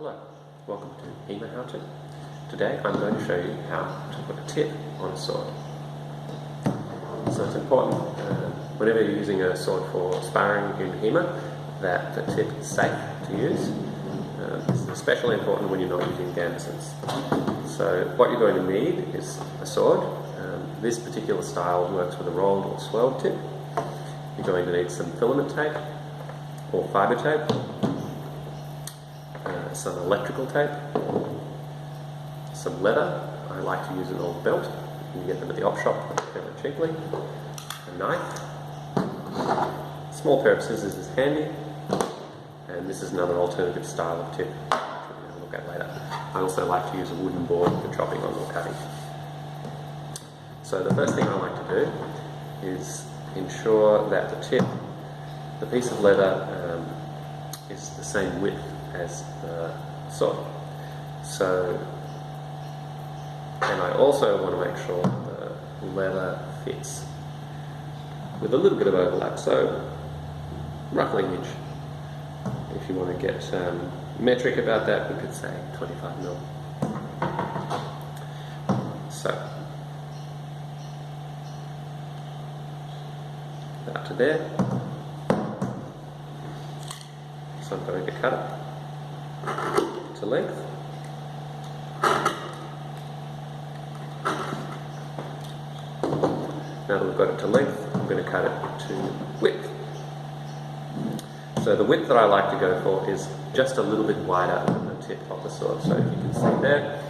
Hello, welcome to HEMA How To. Today I'm going to show you how to put a tip on a sword. So it's important whenever you're using a sword for sparring in HEMA that the tip is safe to use. This is especially important when you're not using gambesons. So what you're going to need is a sword. This particular style works with a rolled or swirled tip. You're going to need some filament tape or fibre tape, some electrical tape, some leather. I like to use an old belt. You can get them at the op shop fairly cheaply. A knife. Small pair of scissors is handy. And this is another alternative style of tip, which we'll look at later. I also like to use a wooden board for chopping on or cutting. So the first thing I like to do is ensure that the tip, the piece of leather, is the same width as the sword. So, and I also want to make sure the leather fits with a little bit of overlap, so roughly an inch. If you want to get metric about that, we could say 25 mil. So, about to there. So I'm going to cut it to length. Now that we've got it to length, I'm going to cut it to width. So the width that I like to go for is just a little bit wider than the tip of the sword. So if you can see there,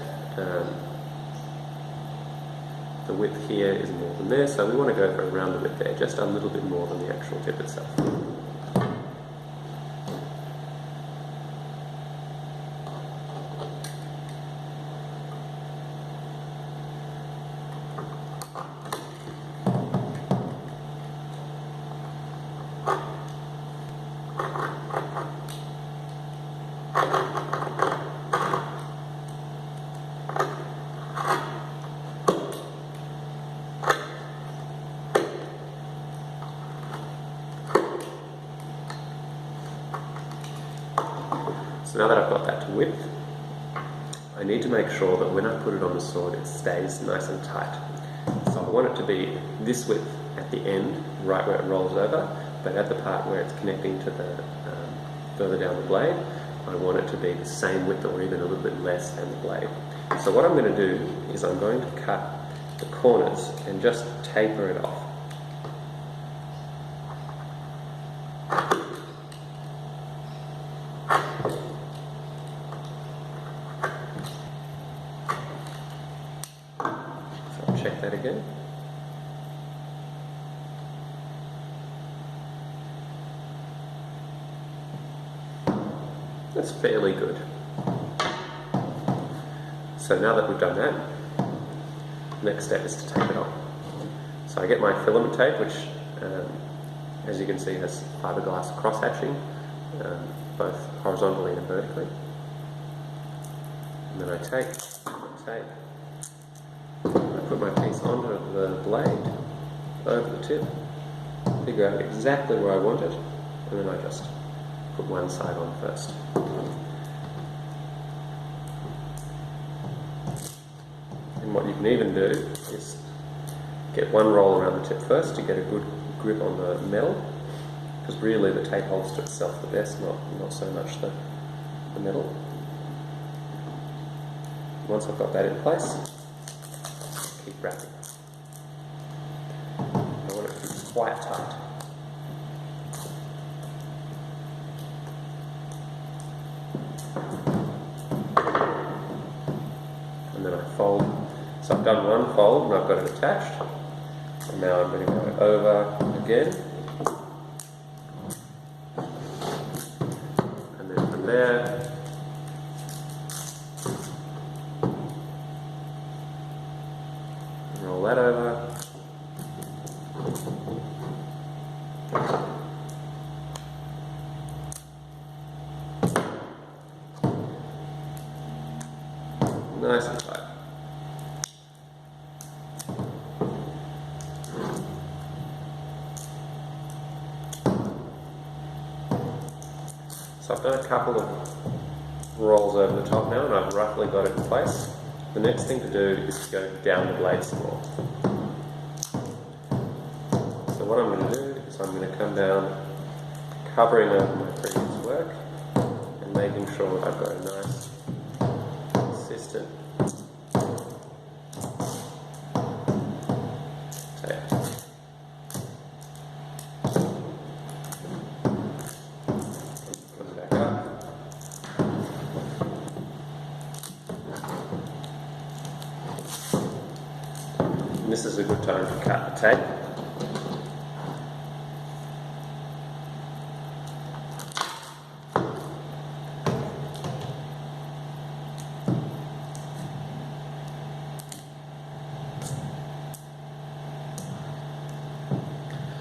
the width here is more than there, so we want to go for around the width there, just a little bit more than the actual tip itself. So now that I've got that to width, I need to make sure that when I put it on the sword it stays nice and tight. So I want it to be this width at the end, right where it rolls over, but at the part where it's connecting to the further down the blade, I want it to be the same width or even a little bit less than the blade. So what I'm going to do is I'm going to cut the corners and just taper it off. Check that again. That's fairly good. So now that we've done that, the next step is to tape it on. So I get my filament tape, which as you can see has fiberglass cross-hatching, both horizontally and vertically. And then I take my tape. I put my piece onto the blade, over the tip, figure out exactly where I want it, and then I just put one side on first. And what you can even do is get one roll around the tip first to get a good grip on the metal, because really the tape holds to itself the best, not so much the metal. Once I've got that in place, keep wrapping. I want it to be quite tight. And then I fold. So I've done one fold and I've got it attached. And now I'm going to go over again. And then from there, roll that over. Nice and tight. So I've done a couple of rolls over the top now, and I've roughly got it in place. The next thing to do is to go down the blade some more. So what I'm going to do is I'm going to come down, covering over my previous work, and making sure that I've got a nice, consistent tape. Put it back up. And this is a good time to cut the tape.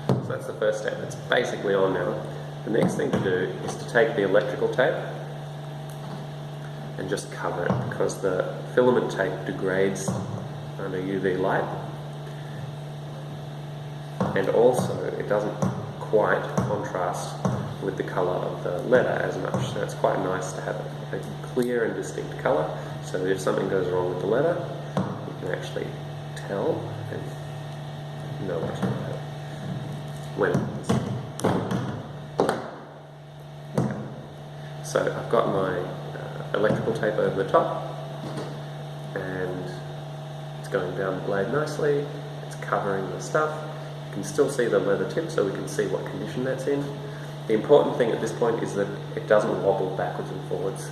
So that's the first step. It's basically on now. The next thing to do is to take the electrical tape and just cover it, because the filament tape degrades under UV light, and also it doesn't quite contrast with the colour of the leather as much. So it's quite nice to have a clear and distinct colour, so that if something goes wrong with the leather, you can actually tell and know what's wrong with it. When okay. So I've got my electrical tape over the top, and it's going down the blade nicely. It's covering the stuff. You can still see the leather tip, so we can see what condition that's in. The important thing at this point is that it doesn't wobble backwards and forwards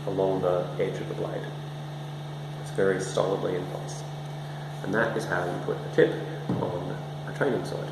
along the edge of the blade. It's very solidly in place. And that is how you put a tip on a training sword.